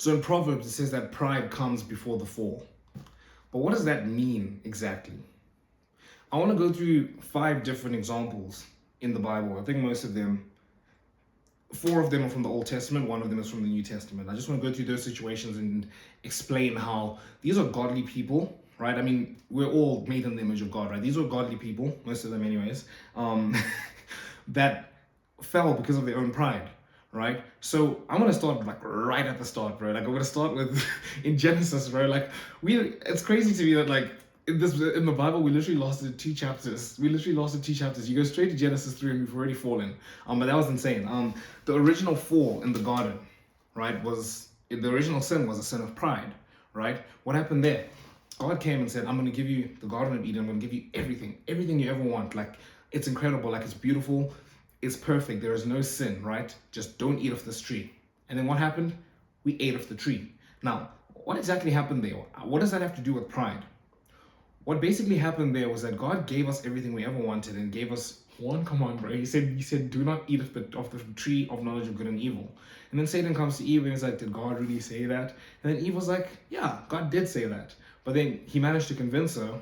So in Proverbs, it says that pride comes before the fall. But what does that mean exactly? I want to go through 5 different examples in the Bible. I think most of them, 4 of them are from the Old Testament, 1 of them is from the New Testament. I just want to go through those situations and explain how these are godly people, right? I mean, we're all made in the image of God, right? These are godly people, most of them anyways, that fell because of their own pride, right? So I'm gonna start like right at the start, bro. Like I'm gonna start with in Genesis, bro. Like it's crazy to me that like in the Bible we literally lasted 2 chapters. We literally lasted 2 chapters. You go straight to Genesis 3 and we've already fallen. But that was insane. The original fall in the garden, right, was the original sin was a sin of pride, right? What happened there? God came and said, I'm going to give you the Garden of Eden. I'm going to give you everything you ever want. Like, it's incredible. Like, it's beautiful. It's perfect. There is no sin, right? Just don't eat off this tree. And then what happened? We ate off the tree. Now, what exactly happened there? What does that have to do with pride? What basically happened there was that God gave us everything we ever wanted and gave us one command, bro. He said, do not eat of the tree of knowledge of good and evil. And then Satan comes to Eve and he's like, did God really say that? And then Eve was like, yeah, God did say that. But then he managed to convince her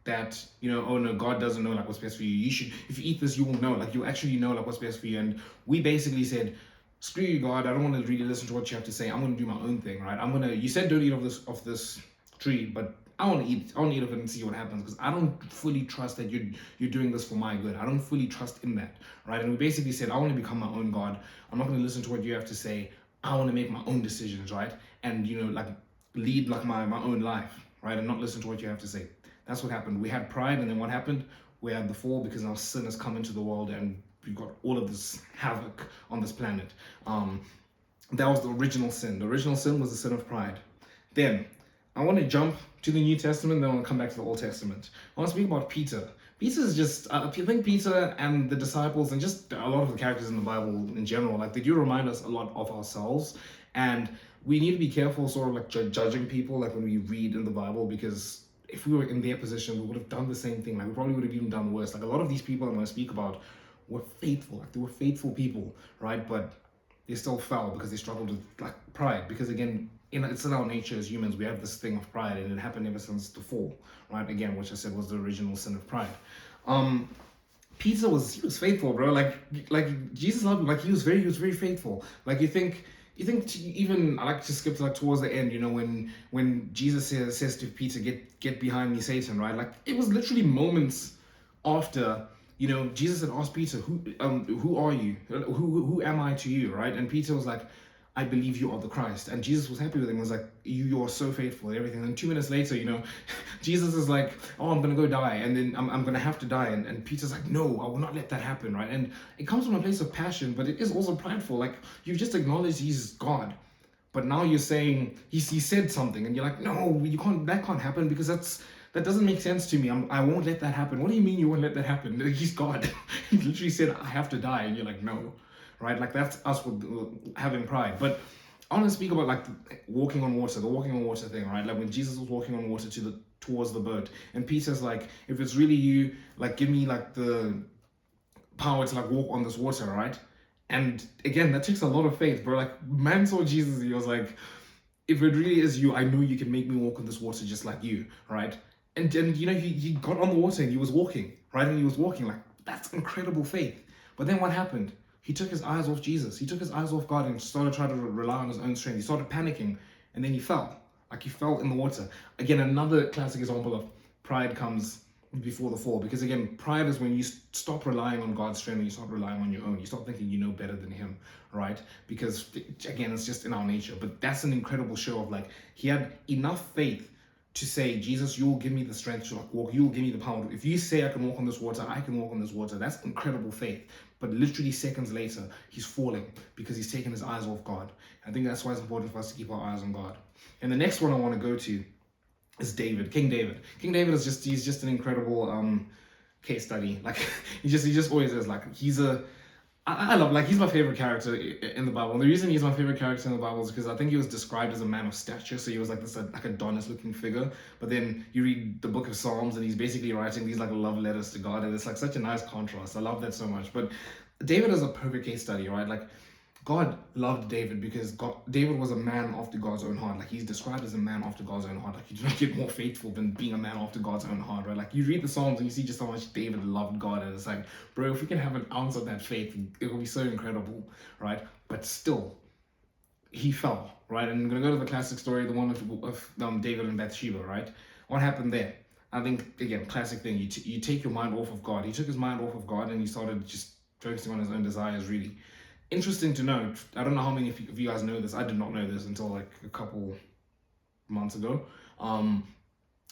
that, oh no, God doesn't know like what's best for you. You should, if you eat this, you will know, like you actually know like what's best for you. And we basically said, screw you, God. I don't want to really listen to what you have to say. I'm going to do my own thing, right? You said don't eat of this tree, but I want to eat of it and see what happens, because I don't fully trust that you're doing this for my good. I don't fully trust in that, right? And we basically said, I want to become my own God. I'm not going to listen to what you have to say. I want to make my own decisions, right? And like lead like my own life, right? And not listen to what you have to say. That's what happened. We had pride, and then what happened? We had the fall because our sin has come into the world, and we got all of this havoc on this planet. That was the original sin. The original sin was the sin of pride. Then I want to jump to the New Testament, then I want to come back to the Old Testament. I want to speak about Peter. Peter is just, I think Peter and the disciples and just a lot of the characters in the Bible in general, like they do remind us a lot of ourselves. And we need to be careful sort of like judging people like when we read in the Bible, because if we were in their position, we would have done the same thing. Like we probably would have even done worse. Like a lot of these people I'm going to speak about were faithful. Like they were faithful people, right? But they still fell because they struggled with like pride. Because again, it's in our nature as humans, we have this thing of pride, and it happened ever since the fall, right? Again, which I said was the original sin of pride. Peter was faithful, bro. Like Jesus loved him. Like he was very faithful. Like you think even I like to skip to like towards the end, when Jesus says to Peter, get behind me, Satan, right? Like it was literally moments after Jesus had asked Peter, who are you? Who am I to you, right? And Peter was like, I believe you are the Christ. And Jesus was happy with him. He was like, you are so faithful and everything. And 2 minutes later, Jesus is like, oh, I'm going to go die. And then I'm going to have to die. And Peter's like, no, I will not let that happen, right? And it comes from a place of passion, but it is also prideful. Like, you've just acknowledged he's God. But now you're saying, he said something. And you're like, no, that can't happen, because that doesn't make sense to me. I won't let that happen. What do you mean you won't let that happen? He's God. He literally said, I have to die. And you're like, no. Right? Like that's us with having pride. But I want to speak about like walking on water, the walking on water thing, right? Like when Jesus was walking on water towards the boat, and Peter's like, if it's really you, like give me like the power to like walk on this water, right? And again, that takes a lot of faith, bro. Like man saw Jesus, he was like, if it really is you, I know you can make me walk on this water just like you, right? And he got on the water and he was walking, right? And he was walking, like that's incredible faith. But then what happened? He took his eyes off Jesus. He took his eyes off God and started trying to rely on his own strength. He started panicking, and then he fell. Like he fell in the water. Again, another classic example of pride comes before the fall. Because again, pride is when you stop relying on God's strength and you start relying on your own. You start thinking you know better than him, right? Because again, it's just in our nature. But that's an incredible show of like, he had enough faith to say, Jesus, you will give me the strength to like walk. You will give me the power. If you say I can walk on this water, I can walk on this water. That's incredible faith. But literally seconds later, he's falling because he's taken his eyes off God. I think that's why it's important for us to keep our eyes on God. And the next one I want to go to is David, King David. King David is just an incredible case study. Like he just always is. Like I love, like he's my favorite character in the Bible. And the reason he's my favorite character in the Bible is because I think he was described as a man of stature. So he was like this like Adonis looking figure. But then you read the book of Psalms and he's basically writing these like love letters to God. And it's like such a nice contrast. I love that so much. But David is a perfect case study, right? Like God loved David because David was a man after God's own heart. Like he's described as a man after God's own heart. Like you do not get more faithful than being a man after God's own heart, right? Like you read the Psalms and you see just how much David loved God, and it's like, bro, if we can have an ounce of that faith, it will be so incredible, right? But still, he fell, right? And I'm gonna go to the classic story, the one of David and Bathsheba, right? What happened there? I think again, classic thing. You take your mind off of God. He took his mind off of God and he started just focusing on his own desires, really. Interesting to note, I don't know how many of you guys know this. I did not know this until like a couple months ago. Um,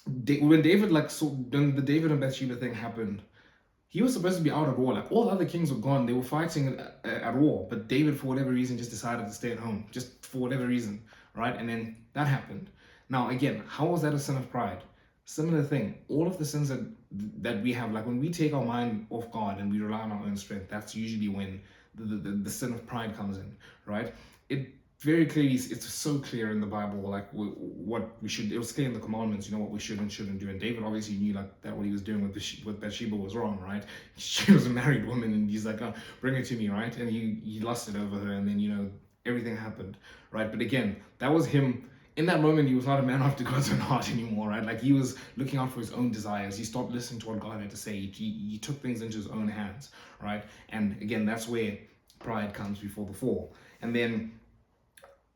when David when the David and Bathsheba thing happened, he was supposed to be out at war. Like all the other kings were gone, they were fighting at war. But David, for whatever reason, just decided to stay at home, just for whatever reason, right? And then that happened. Now again, how was that a sin of pride? Similar thing. All of the sins that we have, like when we take our mind off God and we rely on our own strength, that's usually when the sin of pride comes in, right? It very clearly, it's so clear in the Bible, like what we should. It was clear in the commandments, what we should and shouldn't do. And David obviously knew like that what he was doing with Bathsheba was wrong, right? She was a married woman, and he's like, oh, bring her to me, right? And he lusted over her, and then everything happened, right? But again, that was him. In that moment, he was not a man after God's own heart anymore, right? Like he was looking out for his own desires. He stopped listening to what God had to say. He took things into his own hands, right? And again, that's where pride comes before the fall. And then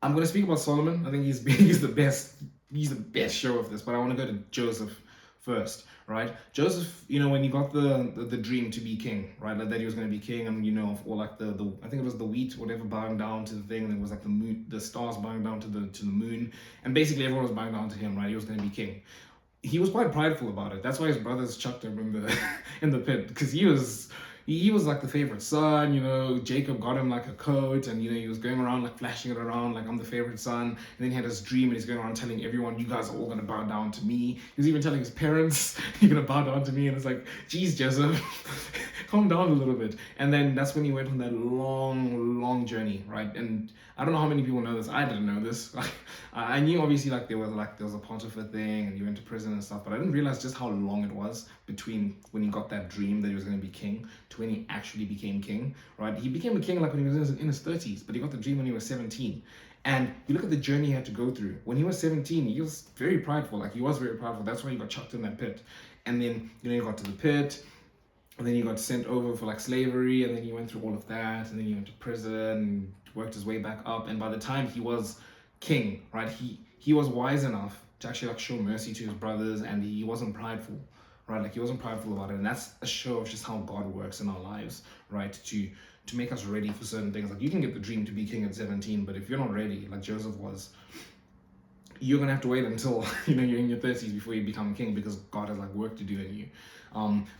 I'm going to speak about Solomon. I think he's the best show of this. But I want to go to Joseph first, right? Joseph, when he got the dream to be king, right? Like that he was going to be king, and or like the I think it was the wheat, whatever, bowing down to the thing, and it was like the moon, the stars bowing down to the moon, and basically everyone was bowing down to him, right? He was going to be king. He was quite prideful about it. That's why his brothers chucked him in the in the pit, because he was like the favorite son. Jacob got him like a coat, and he was going around like flashing it around like I'm the favorite son. And then he had his dream, and he's going around telling everyone, you guys are all gonna bow down to me. He was even telling his parents, you're gonna bow down to me. And it's like, geez, Joseph, calm down a little bit. And then that's when he went on that long journey, right? And I don't know how many people know this. I didn't know this. I knew obviously like there was a Potiphar thing, and he went to prison and stuff, but I didn't realize just how long it was between when he got that dream that he was going to be king to when he actually became king, right? He became a king like when he was in his 30s, but he got the dream when he was 17. And you look at the journey he had to go through. When he was 17, he was very prideful. Like he was very prideful. That's why he got chucked in that pit. And then he got to the pit, and then he got sent over for like slavery, and then he went through all of that, and then he went to prison, worked his way back up, and by the time he was king, right, he was wise enough to actually like show mercy to his brothers, and he wasn't prideful, right? Like he wasn't prideful about it, and that's a show of just how God works in our lives, right? To make us ready for certain things. Like you can get the dream to be king at 17, but if you're not ready, like Joseph was, you're gonna have to wait until you're in your 30s before you become king, because God has like work to do in you.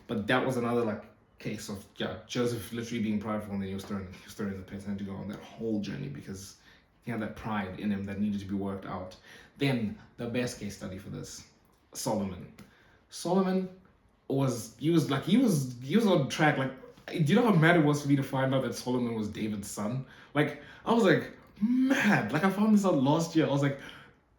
But that was another like case of Joseph literally being prideful, and then he was thrown in the pit and had to go on that whole journey because he had that pride in him that needed to be worked out. Then the best case study for this, Solomon. Solomon was on track. Like, do you know how mad it was for me to find out that Solomon was David's son? Like, I was like, mad. Like I found this out last year. I was like,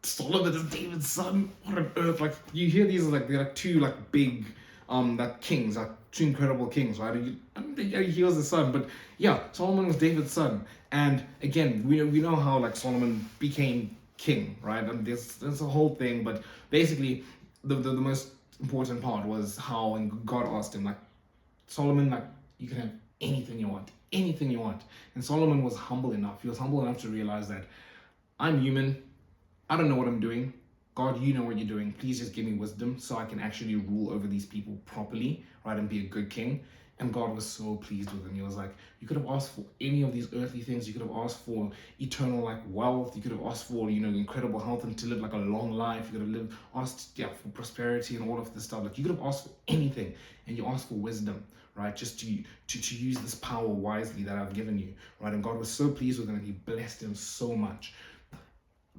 Solomon is David's son. What on earth? Like you hear these like they're like two like big like kings, like two incredible kings, right? I don't think he was the son, but yeah, Solomon was David's son. And again, we know how like Solomon became king, right? And there's a whole thing, but basically the most important part was how when God asked him, like, Solomon, like, you can have anything you want, anything you want. And Solomon was humble enough. He was humble enough to realize that I'm human. I don't know what I'm doing. God, you know what you're doing. Please just give me wisdom so I can actually rule over these people properly, right, and be a good king. And God was so pleased with him. He was like, you could have asked for any of these earthly things. You could have asked for eternal like wealth. You could have asked for, incredible health and to live like a long life. You could have asked for prosperity and all of this stuff. Like you could have asked for anything, and you asked for wisdom, right? Just to use this power wisely that I've given you, right? And God was so pleased with him, and he blessed him so much.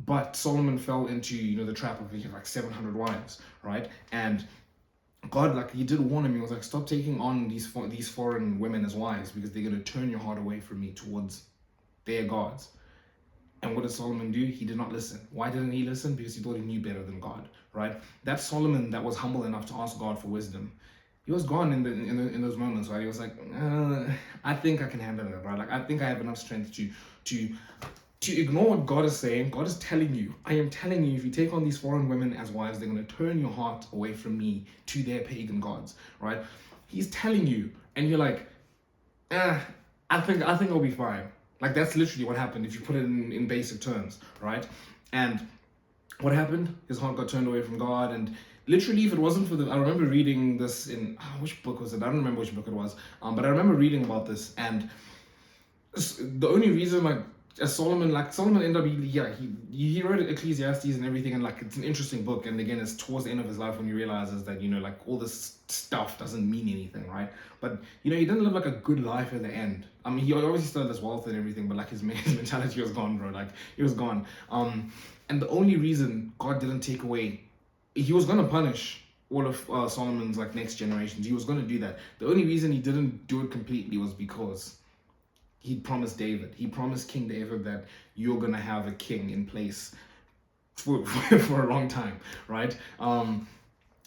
But Solomon fell into, the trap of being like 700 wives, right? And God, like, he did warn him. He was like, stop taking on these foreign women as wives, because they're going to turn your heart away from me towards their gods. And what did Solomon do? He did not listen. Why didn't he listen? Because he thought he knew better than God, right? That Solomon that was humble enough to ask God for wisdom, he was gone in those moments, right? He was like, I think I can handle it, right? Like I think I have enough strength to to ignore what God is saying. God is telling you, I am telling you, if you take on these foreign women as wives, they're going to turn your heart away from me to their pagan gods, right? He's telling you, and you're like, I think I'll be fine. Like that's literally what happened if you put it in basic terms, right? And what happened? His heart got turned away from God, and literally, if it wasn't for the, I remember reading this in which book was it? I don't remember which book it was, but I remember reading about this, and the only reason like Solomon ended up he wrote Ecclesiastes and everything, and like it's an interesting book, and again it's towards the end of his life when he realizes that like all this stuff doesn't mean anything, right? But he didn't live like a good life at the end. I mean, he obviously still had this wealth and everything, but like his mentality was gone, bro. Like he was gone. And the only reason God didn't take away, he was gonna punish all of Solomon's like next generations. He was gonna do that. The only reason he didn't do it completely was because he promised David. He promised King David that you're gonna have a king in place for a long time, right?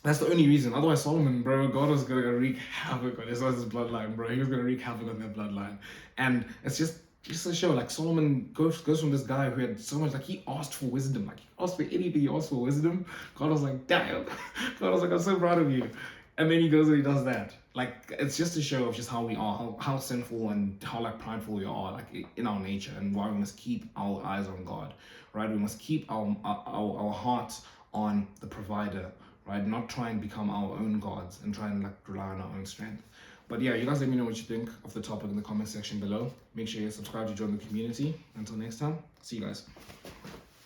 That's the only reason. Otherwise, Solomon, bro, God was gonna wreak havoc on his bloodline, bro. He was gonna wreak havoc on their bloodline, and it's just to show like Solomon goes from this guy who had so much, like he asked for wisdom, like he asked for anything, he asked for wisdom. God was like, damn. God was like, I'm so proud of you. And then he goes and he does that. Like it's just a show of just how we are, how sinful and how like prideful we are, like in our nature, and why we must keep our eyes on God, right? We must keep our hearts on the provider, right? Not try and become our own gods and try and like rely on our own strength. But yeah, you guys let me know what you think of the topic in the comment section below. Make sure you subscribe to join the community. Until next time, see you guys.